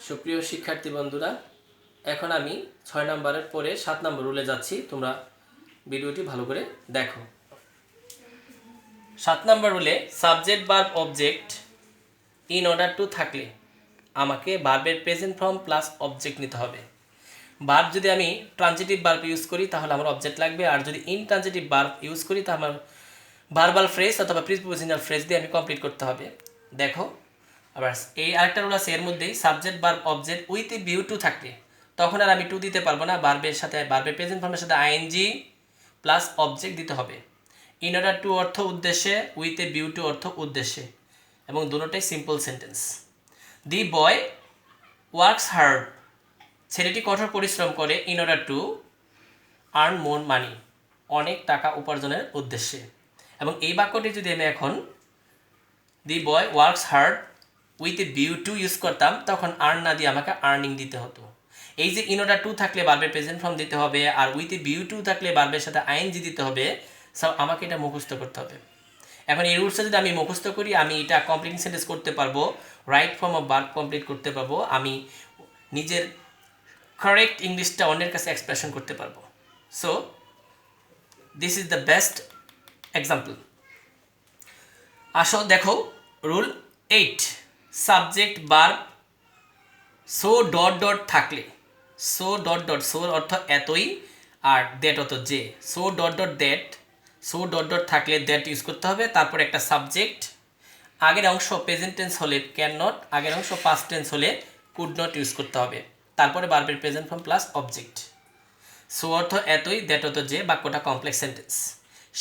সুপ্রিয় শিক্ষার্থী বন্ধুরা, এখন আমি ৬ নম্বরের পরে ৭ নম্বর রুলে যাচ্ছি। তোমরা ভিডিওটি ভালো করে দেখো। ৭ নম্বর রুলে subject verb object in order to থাকলে আমাকে ভার্বের প্রেজেন্ট ফর্ম প্লাস অবজেক্ট নিতে হবে। ভার্ব যদি আমি ট্রানজিটিভ ভার্ব ইউজ করি তাহলে আমার অবজেক্ট লাগবে, আর যদি ইনট্রানজিটিভ ভার্ব ইউজ করি তাহলে আমার ভার্বাল ফ্রেজ অথবা প্রিপোজিশনাল ফ্রেজ দিয়ে আমি কমপ্লিট করতে হবে। দেখো, আবার এই আরেকটা রুল আছে, এর মধ্যেই subject verb object with a view two থাকলে তখন আর আমি টু দিতে পারবো না, ভার্বের সাথে ভার্বের প্রেজেন্ট ফর্মের সাথে আইএনজি প্লাস অবজেক্ট দিতে হবে। ইন অর্ডার টু অর্থ উদ্দেশ্যে, উইথ এ ভিউ টু অর্থ উদ্দেশ্যে, এবং দুটোটাই simple sentence. The boy works hard, ছেলেটি কঠোর পরিশ্রম করে, in order to earn more money, অনেক টাকা উপার্জনের উদ্দেশ্যে। এবং এই বাক্যটি যদি আমি এখন the boy works hard with a view to use করতাম তখন আর্ন না দিয়ে আমাকে আর্নিং দিতে হতো। এই যে ইন অর্ডার টু থাকলে ভার্বের প্রেজেন্ট ফর্ম দিতে হবে, আর উইথ এ ভিউ টু থাকলে ভার্বের সাথে আইএনজি দিতে হবে। সব আমাকে এটা মুখস্থ করতে হবে। এখন এই রুলসটা যদি আমি মুখস্থ করি আমি এটা কমপ্লিটিং সেন্টেন্স করতে পারবো, right form of verb complete করতে পারবো, আমি নিজের কারেক্ট ইংলিশটা অন্যের কাছে এক্সপ্রেশন করতে পারবো। So this is the best example. আসো দেখো rule 8, subject verb so dot dot থাকলে, সো ডট ডট, সো অর্থ এতই আর দ্যাট অর্থ যে, so dot dot that, so dot dot থাকলে দ্যাট ইউজ করতে হবে। তারপর একটা সাবজেক্ট, আগের অংশ প্রেজেন্ট টেন্স হলে ক্যান নট, আগের অংশ পাস্ট টেন্স হলে কুড নট ইউজ করতে হবে। তারপরে ভার্বের present form plus object. So অর্থ এতই, দ্যাট অর্থ যে, বাক্যটা complex sentence.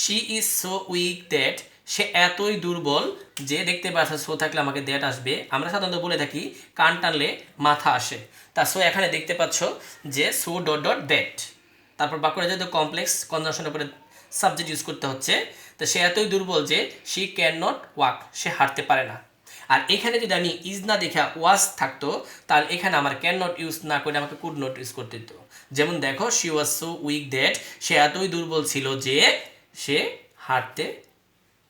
She is so weak that, সে এতই দুর্বল যে, দেখতে পাচ্ছ সো থাকলে আমাকে দ্যাট আসবে। আমরা সাধারণত বলে থাকি কান টানলে মাথা আসে, তা সো এখানে দেখতে পাচ্ছ যে সো ডট ডট দ্যাট। তারপর বাক্যটা যেহেতু কমপ্লেক্স, কনজাংশনের উপরে সাবজেক্ট ইউজ করতে হচ্ছে, তো সে এতই দুর্বল যে শি ক্যান নট ওয়াক, সে হাঁটতে পারে না। আর এখানে যদি আমি ইজ না দেখা ওয়াজ থাকতো তাহলে এখানে আমার ক্যান নট ইউজ না করে আমাকে কুড নট ইউজ করতে দিত। যেমন দেখো, she was so weak that, সে এতই দুর্বল ছিল যে সে হাঁটতে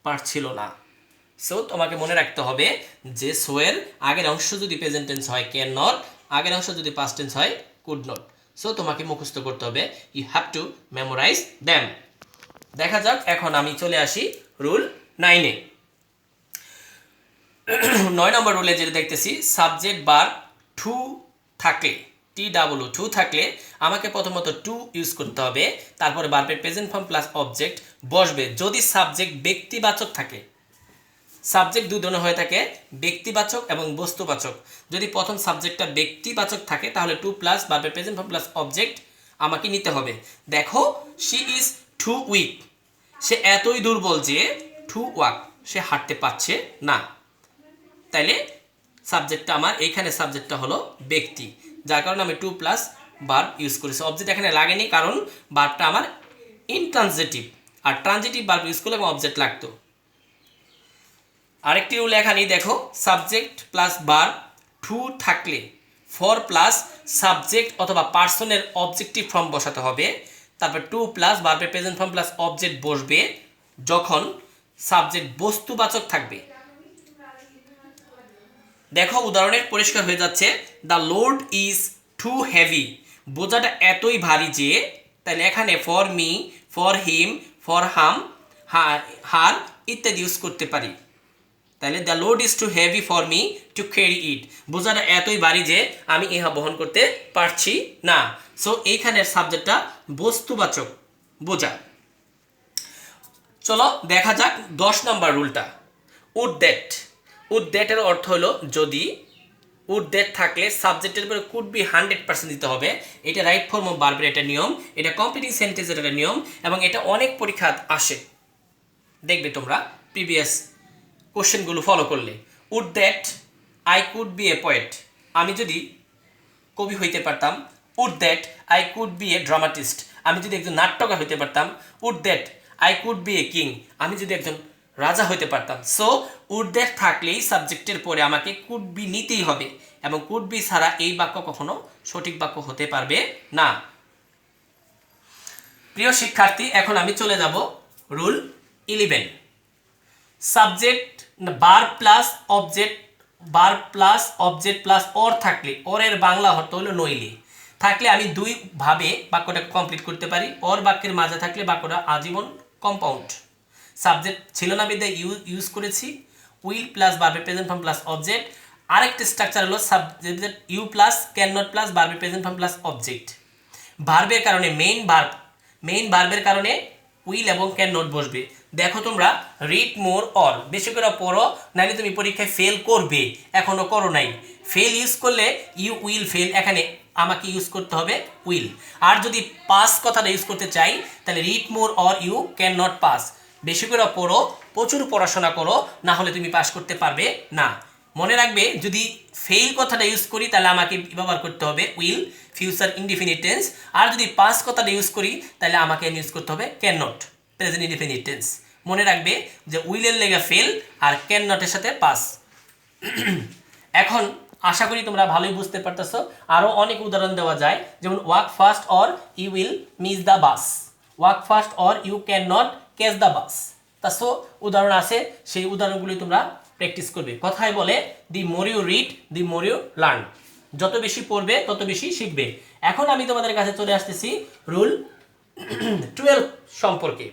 পারছিল না। সো তোমাকে মনে রাখতে হবে যে সো এর আগের অংশ যদি প্রেজেন্ট টেন্স হয় ক্যান নট, আগের অংশ যদি পাস্ট টেন্স হয় কুড নট। সো তোমাকে মুখস্থ করতে হবে, you have to memorise them. দেখা যাক, এখন আমি চলে আসি রুল 9-এ। 9 নম্বর রুলে যেটা দেখতেছি, সাবজেক্ট ভার্ব টু থাকলে, টি ডাবলু টু থাকলে আমাকে প্রথমত টু ইউজ করতে হবে, তারপরে ভার্বের প্রেজেন্ট ফর্ম প্লাস অবজেক্ট বসবে যদি সাবজেক্ট ব্যক্তিবাচক থাকে। সাবজেক্ট দুই ধরনের হয়ে থাকে, ব্যক্তিবাচক এবং বস্তুবাচক। যদি প্রথম সাবজেক্টটা ব্যক্তিবাচক থাকে তাহলে টু প্লাস ভার্বের প্রেজেন্ট ফর্ম প্লাস অবজেক্ট আমাকে নিতে হবে। দেখো, শি ইজ টু উইক, সে এতই দুর্বল যে টু ওয়াক, সে হাঁটতে পারছে না। তাইলে সাবজেক্টটা আমার এইখানে সাবজেক্টটা হলো ব্যক্তি, যার কারণে আমি টু প্লাস ভার্ব ইউজ করেছি। অবজেক্ট এখানে লাগেনি কারণ ভার্বটা আমার ইনট্রানজিটিভ, আর ট্রানজিটিভ ভার্ব ইউজ করলে এবং অবজেক্ট লাগতো। আরেকটি রুল এখানে দেখো, সাবজেক্ট প্লাস ভার্ব টু থাকলে ফর প্লাস সাবজেক্ট অথবা পার্সনের অবজেক্টিভ ফর্ম বসাতে হবে। তারপর টু প্লাস ভার্বের প্রেজেন্ট ফর্ম প্লাস অবজেক্ট বসবে যখন সাবজেক্ট বস্তুবাচক থাকবে। দেখো উদাহরণের পরিষ্কার হয়ে যাচ্ছে, the load is too heavy, বোঝাটা এতই ভারী যে, তাহলে এখানে for me, for him, for them, her ইত্যাদি ইউজ করতে পারি। তাহলে the load is too heavy for me to carry it, বোঝাটা এতই ভারী যে আমি ইহা বহন করতে পারছি না। সো এইখানের সাবজেক্টটা বস্তুবাচক বোঝা। চলো দেখা যাক 10 নম্বর রুলটা, উড দ্যাট। উড দ্যাটের অর্থ হলো যদি, উড দ্যাট থাকলে সাবজেক্টের উপরে কুড বি 100% দিতে হবে। এটা রাইট ফর্ম অফ ভার্বের একটা নিয়ম, এটা কমপ্লিটিং সেন্টেন্সের একটা নিয়ম, এবং এটা অনেক পরীক্ষা আসে, দেখবে তোমরা প্রিভিয়াস কোশ্চেনগুলো ফলো করলে। Would that I could be a poet, আমি যদি কবি হইতে পারতাম। Would that I could be a dramatist, আমি যদি একজন নাট্যকার হইতে পারতাম। Would that I could be a king, আমি যদি একজন রাজা হইতে পারতাম। সো উড দ্যাট থাকলেই সাবজেক্টের পরে আমাকে কুড বি নিতেই হবে, এবং কুড বি ছাড়া এই বাক্য কখনো সঠিক বাক্য হতে পারবে না। প্রিয় শিক্ষার্থী, এখন আমি চলে যাব rule 11, subject verb plus object verb plus object plus or থাকলে, অরের বাংলা অর্থ হলো নইলে, থাকলে আমি দুই ভাবে বাক্যটা কমপ্লিট করতে পারি। অর বাক্যের মাঝে থাকলে বাক্যটা আজীবন কম্পাউন্ড। সাবজেক্ট ছিল না বিদ্যায় ইউজ করেছি, উইল প্লাস ভার্বের প্রেজেন্ট ফর্ম প্লাস অবজেক্ট। আরেকটি স্ট্রাকচার হলো subject you plus can not plus ভার্বের প্রেজেন্ট ফর্ম প্লাস অবজেক্ট। ভার্বের কারণে মেইন ভার্বের কারণে উইল এবং ক্যান নট বসবে। দেখো তোমরা রিড মোর অর, বেশি করে পড়ো, নাহলে তুমি পরীক্ষায় ফেল করবে, এখনো করো নাই। ফেল ইউজ করলে ইউ উইল ফেল, এখানে আমাকে ইউজ করতে হবে উইল। আর যদি পাস কথাটা ইউজ করতে চাই তাহলে read more or you can not pass. বেশি করে পড়ো, প্রচুর পড়াশোনা করো, না হলে তুমি পাস করতে পারবে না। মনে রাখবে যদি ফেল কথাটা ইউজ করি তাহলে আমাকে ব্যবহার করতে হবে উইল, ফিউচার ইনডিফিনিট টেন্স। আর যদি পাস কথাটা ইউজ করি তাহলে আমাকে ইউজ করতে হবে can not, present indefinite tense. মনে রাখবে যে উইলের লেগে ফেল আর ক্যান নটের সাথে পাস। এখন আশা করি তোমরা ভালোই বুঝতে পারতেছো। আরও অনেক উদাহরণ দেওয়া যায়, যেমন walk fast or you will miss the bus, walk fast or you can not catch the bus. তা সো উদাহরণ আছে, সেই উদাহরণগুলি তোমরা প্র্যাকটিস করবে। কথায় বলে the more you read the more you learn, যত বেশি পড়বে তত বেশি শিখবে। এখন আমি তোমাদের কাছে চলে আসতেছি রুল 12 সম্পর্কে।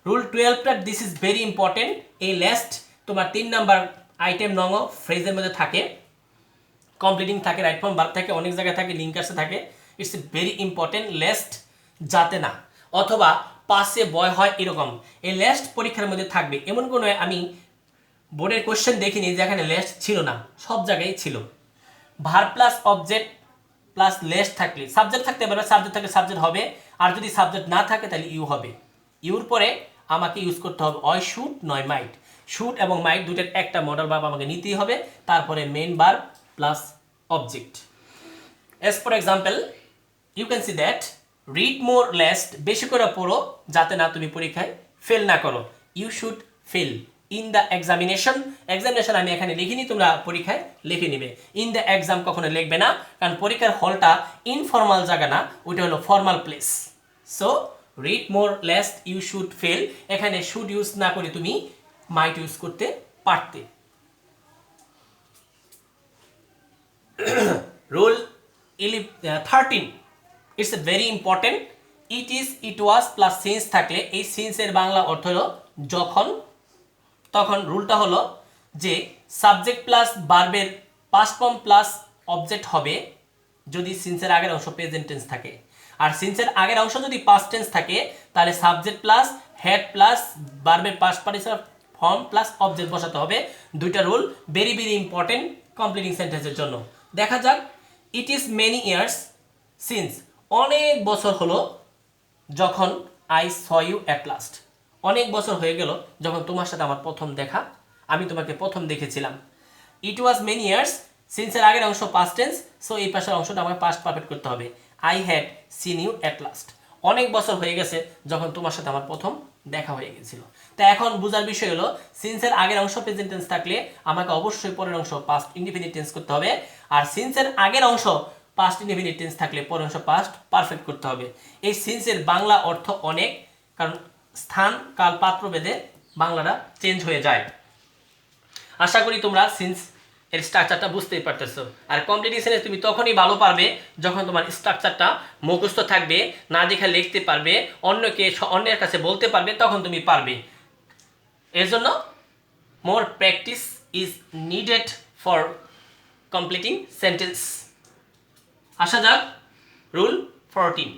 রুল 12টা দিস ইজ ভেরি ইম্পর্টেন্ট। এই লাস্ট তোমার 3 নাম্বার আইটেম নং ফ্রেজের মধ্যে থাকে, কমপ্লিটিং থাকে, রাইট ফর্ম ভার্ব থাকে, অনেক জায়গায় থাকে, লিঙ্কার্সে থাকে। It's a very important lest, যাতে না অথবা পাসে বয় হয় এরকম এই লেস্ট পরীক্ষার মধ্যে থাকবে। এমন কোনো আমি বোর্ডের কোশ্চেন দেখিনি যেখানে লেস্ট ছিল না, সব জায়গায় ছিল। Verb plus object plus lest থাকলে, সাবজেক্ট থাকতে পারবে, সাবজেক্ট থাকলে সাবজেক্ট হবে, আর যদি সাবজেক্ট না থাকে তাহলে ইউ হবে। ইউর পরে আমাকে ইউজ করতে হবে হয় শুড নয় মাইট। শুড এবং মাইট দুটোর একটা মডেল ভার্ব আমাকে নিতেই হবে, তারপরে main verb plus object. As for example you can see that read more lest, বেশি করে পড়ো যাতে না তুমি পরীক্ষায় ফেল না করো। You should fail in the examination, examination আমি এখানে লিখিনি, তোমরা পরীক্ষায় লিখে নিবে। ইন দ্য এক্সাম কখনো লিখবে না, কারণ পরীক্ষার হলটা ইনফর্মাল জায়গা না, ওইটা হলো formal place. So read more lest you should fail, এখানে শুড ইউজ না করে তুমি মাইট ইউজ করতে পারতে। Rule 13, it's a very important. It is, it was plus since থাকলে, এই সিন্সের বাংলা অর্থ হলো যখন। তখন রুলটা হলো যে সাবজেক্ট প্লাস ভার্বের পাস্ট ফর্ম প্লাস অবজেক্ট হবে যদি সিন্সের আগের অংশ প্রেজেন্ট টেন্স থাকে, আর সিন্সের আগের অংশ যদি পাস্ট টেন্স থাকে তাহলে সাবজেক্ট প্লাস হেড প্লাস ভার্বের past participle form plus object বসাতে হবে। দুইটা rule very very important completing সেন্টেন্সের জন্য। দেখা যাক, it is many years since, অনেক বছর হলো যখন I saw you at last, অনেক বছর হয়ে গেল যখন তোমার সাথে আমার প্রথম দেখা, আমি তোমাকে প্রথম দেখেছিলাম। ইট ওয়াজ মেনি ইয়ার্স, সিন্সের আগের অংশ পাস্ট টেন্স, সো এই পাশের অংশটা আমাকে পাস্ট পারফেক্ট করতে হবে। I had seen you at last, অনেক বছর হয়ে গেছে যখন তোমার সাথে আমার প্রথম দেখা হয়ে গেছিল। তা এখন বোঝার বিষয় হলো সিন্সের আগের অংশ প্রেজেন্ট টেন্স থাকলে আমাকে অবশ্যই পরের অংশ পাস্ট ইনডিফিনিট টেন্স করতে হবে, আর সিন্সের আগের অংশ পাস্ট ইনডিফিনিট টেন্স থাকলে পরের অংশ পাস্ট পারফেক্ট করতে হবে। এই সিন্সের বাংলা অর্থ অনেক, কারণ স্থান কাল পাত্র ভেদে বাংলাটা চেঞ্জ হয়ে যায়। আশা করি তোমরা সিন্স এর স্ট্রাকচারটা বুঝতেই পারতেছো। আর কম্পিটিশনে তুমি তখনই ভালো পারবে যখন তোমার স্ট্রাকচারটা মুখস্থ থাকবে, না দেখে লিখতে পারবে, অন্যের কাছে বলতে পারবে, তখন তুমি পারবে। এর জন্য মোর practice is needed for completing sentence. আসা যাক rule 14,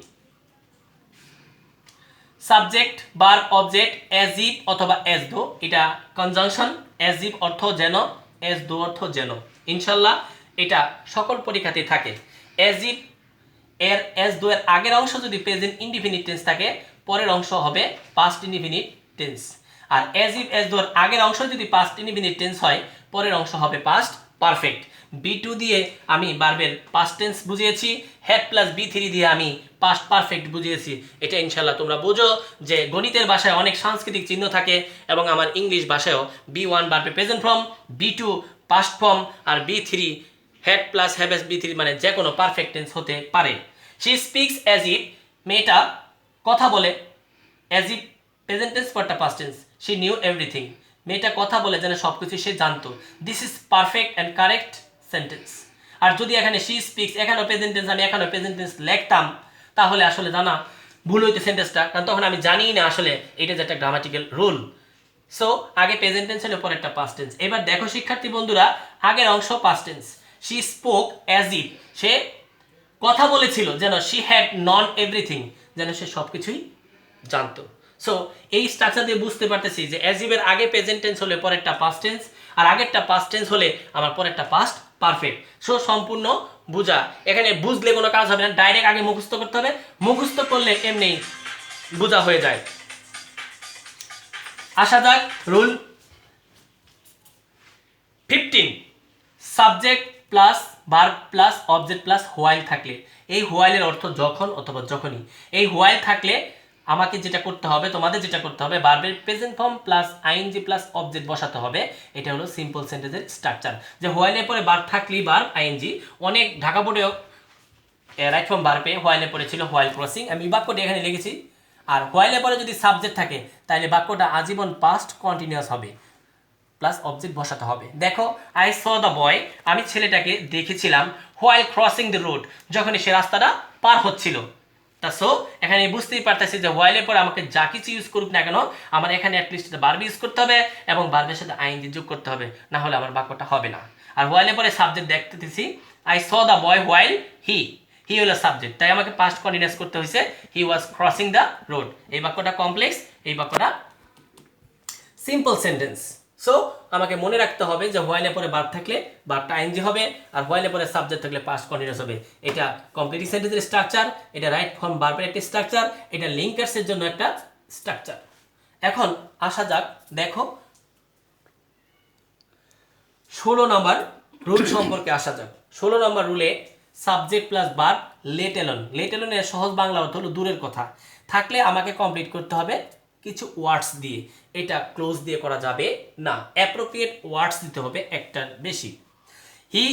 subject verb object as if অথবা অ্যাজ দো, এটা কনজাংশন। অ্যাজ ইফ অর্থ যেন, অ্যাজ দো অর্থ যেন, ইনশাল্লাহ এটা সকল পরীক্ষাতেই থাকে। অ্যাজ ইফ এর অ্যাজ দো এর আগের অংশ যদি প্রেজেন্ট ইনডিফিনিট টেন্স থাকে পরের অংশ হবে পাস্ট ইনডিফিনিট টেন্স, আর অ্যাজ ইফ অ্যাজ দো এর আগের অংশ যদি পাস্ট ইনডিফিনিট টেন্স হয় পরের অংশ হবে পাস্ট পারফেক্ট। বি2 দিয়ে আমি ভার্বের পাস্ট টেন্স বুঝিয়েছি, হ্যাড প্লাস বি3 দিয়ে আমি পাস্ট পারফেক্ট বুঝিয়েছি। এটা ইনশাল্লাহ তোমরা বুঝো যে গণিতের ভাষায় অনেক সাংস্কৃতিক চিহ্ন থাকে, এবং আমার ইংলিশ ভাষায়ও বি1 ভার্বের প্রেজেন্ট ফর্ম, বি2 পাস্ট ফর্ম, আর বি3 হ্যাড প্লাস হ্যাভ বি3 মানে যে কোনো পারফেক্ট টেন্স হতে পারে। শি স্পিক্স অ্যাজ ইফ, মেয়েটা কথা বলে, অ্যাজ ইফ প্রেজেন্ট টেন্স ফরটা past tense, she knew everything, মেয়েটা কথা বলে যেন সব কিছু সে জানতো। This is perfect and correct sentence. আর যদি এখানে শি স্পিক্স এখানেও প্রেজেন্ট টেন্স আমি এখানেও প্রেজেন্ট টেন্স লিখতাম তাহলে আসলে জানা ভুল হইতো সেন্টেন্সটা, কারণ তখন আমি জানিই না আসলে এটা যে একটা গ্রামাটিক্যাল রুল। সো আগে প্রেজেন্ট টেন্স হলে পরে একটা পাস্ট টেন্স। এবার দেখো শিক্ষার্থী বন্ধুরা, আগের অংশ past tense, she spoke as if, সে কথা বলেছিল যেন শি হ্যাড নন এভরিথিং, যেন সে সব কিছুই জানতো। সো এই স্ট্রাকচার দিয়ে বুঝতে পারতেছি যে অ্যাজ ইফের আগে প্রেজেন্ট টেন্স হলে পরেরটা পাস্ট টেন্স, আর আগেরটা পাস্ট টেন্স হলে আমার পরেরটা পাস্ট পারফেক্ট। সো সম্পূর্ণ বুঝা, এখানে বুঝলে কোনো কাজ হবে না, ডাইরেক্ট আগে মুখস্থ করতে হবে, মুখস্থ করলে এমনি বোঝা হয়ে যায়। আসা যাক rule 15, subject plus verb plus object plus while থাকলে, এই হোয়াইলের অর্থ যখন অথবা যখনই, এই হোয়াইল থাকলে আমাকে যেটা করতে হবে, তোমাদের যেটা করতে হবে, ভার্বের present form plus ING plus object বসাতে হবে। এটা হলো সিম্পল সেন্টেন্সের স্ট্রাকচার। যে হোয়াইলের পরে ভার্ব থাকলেই ভার্ব আইএনজি, অনেক ঢাকা বোর্ডেও রাইট ফর্ম ভার্বে হোয়াইলের পরে ছিল হোয়াইল ক্রসিং, আমি বাক্যটি এখানে লিখেছি। আর হোয়াইলের পরে যদি সাবজেক্ট থাকে তাহলে বাক্যটা আজীবন পাস্ট কন্টিনিউয়াস হবে, প্লাস অবজেক্ট বসাতে হবে। দেখো, আই স দ্য বয়, আমি ছেলেটাকে দেখেছিলাম, হোয়াইল ক্রসিং দ্য রোড, যখন সে রাস্তাটা পার হচ্ছিল। তা সো এখানে বুঝতেই পারতেছি যে হোয়াইলের পরে আমাকে যা কিছু ইউজ করুক না কেন, আমার এখানে অ্যাটলিস্ট ভার্ব ইউজ করতে হবে এবং ভার্বের সাথে আইএনজি যোগ করতে হবে, না হলে আমার বাক্যটা হবে না। আর হোয়াইলের পরে সাবজেক্ট দেখতেছি, I saw the boy while he হলো সাবজেক্ট, তাই আমাকে পাস্ট কন্টিনিউয়াস করতে হয়েছে, হি ওয়াজ ক্রসিং দ্য রোড। এই বাক্যটা কমপ্লেক্স, এই বাক্যটা সিম্পল সেন্টেন্স। সো আমাকে মনে রাখতে হবে যে হোয়াইলের পরে ভার্ব থাকলে ভার্বটা আইএনজি হবে, আর হোয়াইলের পরে সাবজেক্ট থাকলে পাস্ট কন্টিনিউয়াস হবে। এটা কমপ্লিটিং সেন্টেন্সের স্ট্রাকচার, এটা রাইট ফর্ম ভার্বের একটা স্ট্রাকচার, এটা লিঙ্কার্সের জন্য একটা স্ট্রাকচার। এখন আসা যাক, দেখো 16 নম্বর রুল সম্পর্কে আসা যাক। 16 নম্বর রুলে subject plus verb let alone, let এলোনের সহজ বাংলা অর্থ হলো দূরের কথা, থাকলে আমাকে কমপ্লিট করতে হবে কিছু ওয়ার্ডস দিয়ে, এটা ক্লোজ দিয়ে করা যাবে না, অ্যাপ্রোপ্রিয়েট ওয়ার্ডস দিতে হবে একটার বেশি। He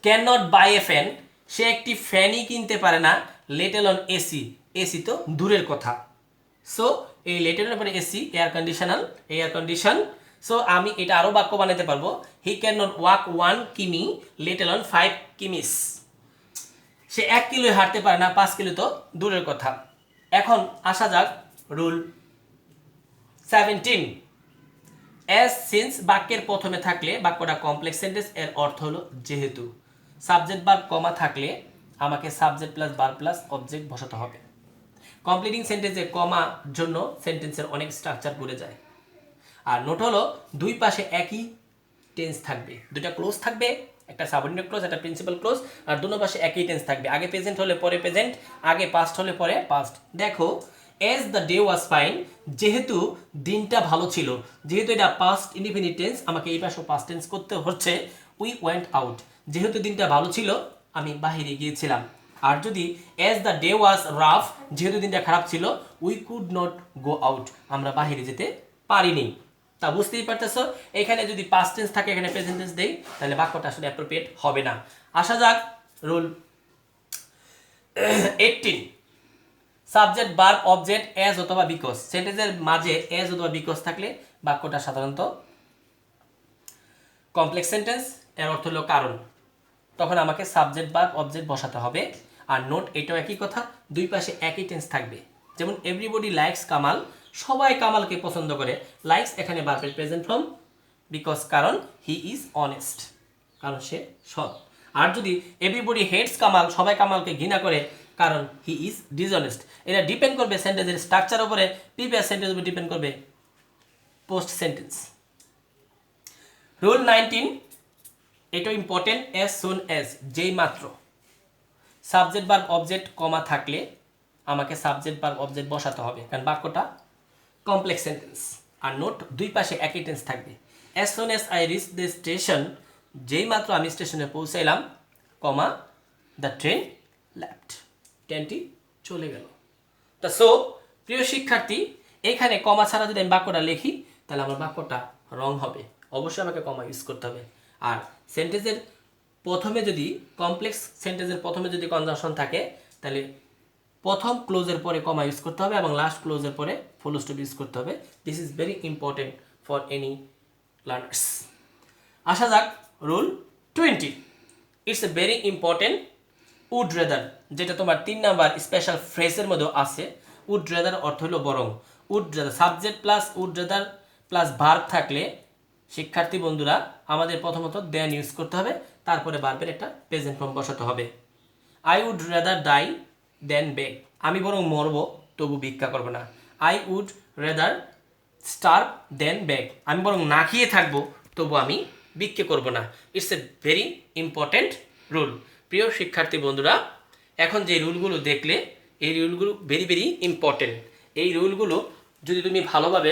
can not buy a fan, সে একটি ফ্যানই কিনতে পারে না, লেট এলোন এসি, এসি তো দূরের কথা। সো এই লেট এলোনের পরে AC, air conditional, air condition. So আমি এটা আরও বাক্য বানাতে পারবো, হি ক্যান নট ওয়াক 1 কিমি, লেট এলোন 5 কিমিস, সে 1 কিলো হাঁটতে পারে না, 5 কিলো তো দূরের কথা। এখন আসা যাক রুল 17, অ্যাজ সিন্স বাক্যের প্রথমে থাকলে বাক্যটা কমপ্লেক্স সেন্টেন্স, এর অর্থ হলো যেহেতু। সাবজেক্ট ভার্ব কমা থাকলে আমাকে subject plus verb plus object বসাতে হবে। কমপ্লিটিং সেন্টেন্সে কমা জন্য সেন্টেন্সের অনেক স্ট্রাকচার পড়ে যায়। আর নোট হলো দুই পাশে একই টেন্স থাকবে, দুটা ক্লোজ থাকবে, একটা সাবঅর্ডিনেট ক্লোজ, একটা প্রিন্সিপাল ক্লোজ, আর দুটো পাশে একই টেন্স থাকবে, আগে প্রেজেন্ট হলে পরে প্রেজেন্ট, আগে পাস্ট হলে পরে পাস্ট। দেখো, as the day was fine, যেহেতু দিনটা ভালো ছিল, যেহেতু এটা পাস্ট ইনডিফিনিট টেন্স, আমাকে এই পাশে পাস্ট টেন্স করতে হচ্ছে, উই ওয়েন্ট আউট, যেহেতু দিনটা ভালো ছিল আমি বাহিরে গিয়েছিলাম। আর যদি as the day was rough, যেহেতু দিনটা খারাপ ছিল, we could not go out, আমরা বাহিরে যেতে পারিনি। তা বুঝতেই পারতেছো, এখানে যদি পাস্ট টেন্স থাকে এখানে প্রেজেন্ট টেন্স দেই তাহলে বাক্যটা আসলে অ্যাপ্রোপ্রিয়েট হবে না। আসা যাক rule 18, subject verb object as অথবা বিকজ, সেন্টেন্সের মাঝে অ্যাজ অথবা বিকজ থাকলে বাক্যটা সাধারণত কমপ্লেক্স সেন্টেন্স, এর অর্থ হলো কারণ, তখন আমাকে সাবজেক্ট ভার্ব অবজেক্ট বসাতে হবে। আর নোট, এটাও একই কথা, দুই পাশে একই টেন্স থাকবে। যেমন এভরিবডি লাইকস কামাল, সবাই কামালকে পছন্দ করে, লাইকস এখানে ভার্বের প্রেজেন্ট ফর্ম, বিকজ কারণ হি ইজ অনেস্ট, কারণ সে সৎ। আর যদি এভরিবডি হেটস কামাল, সবাই কামালকে ঘৃণা করে, কারণ হি ইজ ডিসঅনেস্ট। এটা ডিপেন্ড করবে সেন্টেন্সের স্ট্রাকচার উপরে, প্রিভিয়াস সেন্টেন্স উপরে ডিপেন্ড করবে পোস্ট সেন্টেন্স। রুল 19, এটা ইম্পর্টেন্ট, অ্যাজ সুন অ্যাজ, যেই মাত্র। সাবজেক্ট ভার্ব অবজেক্ট কমা থাকলে আমাকে সাবজেক্ট ভার্ব অবজেক্ট বসাতে হবে, কারণ বাক্যটা কমপ্লেক্স সেন্টেন্স। আর নোট, দুই পাশে একই টেন্স থাকবে। As soon as I reach the station, যেই মাত্র আমি স্টেশনে পৌঁছাইলাম, কমা দ্য ট্রেন লেফট, ট্রেনটি চলে গেল। তা সো প্রিয় শিক্ষার্থী, এখানে কমা ছাড়া যদি আমি বাক্যটা লিখি তাহলে আমার বাক্যটা রং হবে, অবশ্যই আমাকে কমা ইউজ করতে হবে। আর সেন্টেন্সের প্রথমে যদি কমপ্লেক্স সেন্টেন্সের প্রথমে যদি কনজাংশন থাকে তাহলে প্রথম ক্লোজের পরে কমা ইউজ করতে হবে এবং লাস্ট ক্লোজের পরে ফুল স্টপ ইউজ করতে হবে। This is very important for any learners. আসা যাক rule 20। It's a very important. Would rather, যেটা তোমার 3 নাম্বার স্পেশাল ফ্রেজের মধ্যে আছে। উড রেদার অর্থ হলো বরং। Would rather subject plus would rather plus verb থাকলে শিক্ষার্থী বন্ধুরা আমাদের প্রথমত দেন ইউজ করতে হবে, তারপরে ভার্বের একটা প্রেজেন্ট ফর্ম বসাতে হবে। আই উড রেদার ডাই দেন বেগ, আমি বরং মরব তবু ভিক্ষা করব না। আই উড রেদার স্টার্ভ দেন বেগ, আমি বরং না খেয়ে থাকবো তবু আমি ভিক্ষা করব না। It's a very important rule. প্রিয় শিক্ষার্থী বন্ধুরা, এখন যে রুলগুলো দেখলে এই রুলগুলো ভেরি ভেরি ইম্পর্টেন্ট। এই রুলগুলো যদি তুমি ভালোভাবে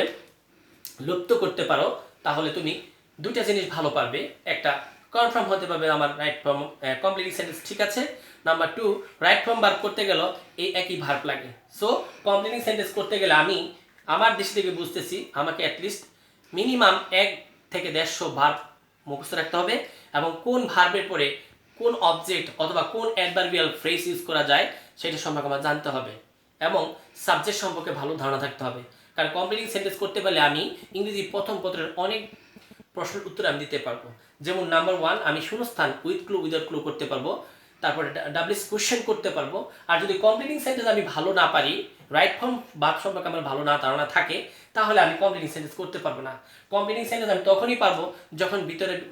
লুপ্ত করতে পারো তাহলে তুমি দুইটা জিনিস ভালো পারবে। একটা, কনফার্ম হতে পারবে আমার রাইট ফর্ম কমপ্লিটিং সেন্টেন্স ঠিক আছে। নাম্বার 2, রাইট ফর্ম ভার্ব করতে গেল এই একই ভার্ব লাগে। সো কমপ্লিটিং সেন্টেন্স করতে গেলে আমি আমার দেশ থেকে বুঝতেছি আমাকে অ্যাটলিস্ট মিনিমাম 1 থেকে 150 ভার্ব মুখস্থ রাখতে হবে এবং কোন ভার্বের পরে কোন অবজেক্ট অথবা কোন অ্যাডভার্বিয়াল ফ্রেজ ইউজ করা যায় সেটা সম্পর্কে আমার জানতে হবে এবং সাবজেক্ট সম্পর্কে ভালো ধারণা থাকতে হবে। কারণ কমপ্লিটিং সেন্টেন্স করতে পারলে আমি ইংরেজি প্রথম পত্রের অনেক প্রশ্নের উত্তর আমি দিতে পারবো। যেমন নাম্বার 1, আমি শূন্যস্থান উইথ ক্লু উইদাউট ক্লু করতে পারবো, তারপরে ডাব্লিউএস কোশ্চেন করতে পারবো। আর যদি কমপ্লিটিং সেন্টেন্স আমি ভালো না পারি, রাইট ফর্ম ভার্ব সম্পর্কে আমার ভালো না ধারণা থাকে, তাহলে আমি কমপ্লিটিং সেন্টেন্স করতে পারবো না। কমপ্লিটিং সেন্টেন্স আমি তখনই পারবো যখন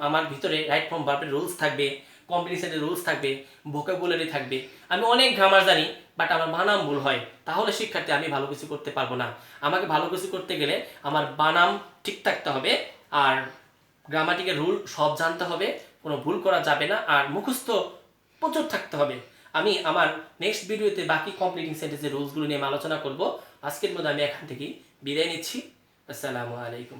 আমার ভিতরে রাইট ফর্ম ভার্বের রুলস থাকবে, কমপ্লিটিং সেন্টেন্স রুলস থাকবে, ভোকাবুলারি থাকবে। আমি অনেক গ্রামার জানি বাট আমার বানাম ভুল হয়, তাহলে শিক্ষার্থী আমি ভালো কিছু করতে পারবো না। আমাকে ভালো কিছু করতে গেলে আমার বানাম ঠিক থাকতে হবে আর গ্রামাটিকের রুল সব জানতে হবে, কোনো ভুল করা যাবে না, আর মুখস্থ প্রচুর থাকতে হবে। আমি আমার নেক্সট ভিডিওতে বাকি কমপ্লিটিং সেন্টেন্সের রুলসগুলো নিয়ে আলোচনা করব। আজকের মধ্যে আমি এখান থেকেই বিদায় নিচ্ছি। আসসালামু আলাইকুম।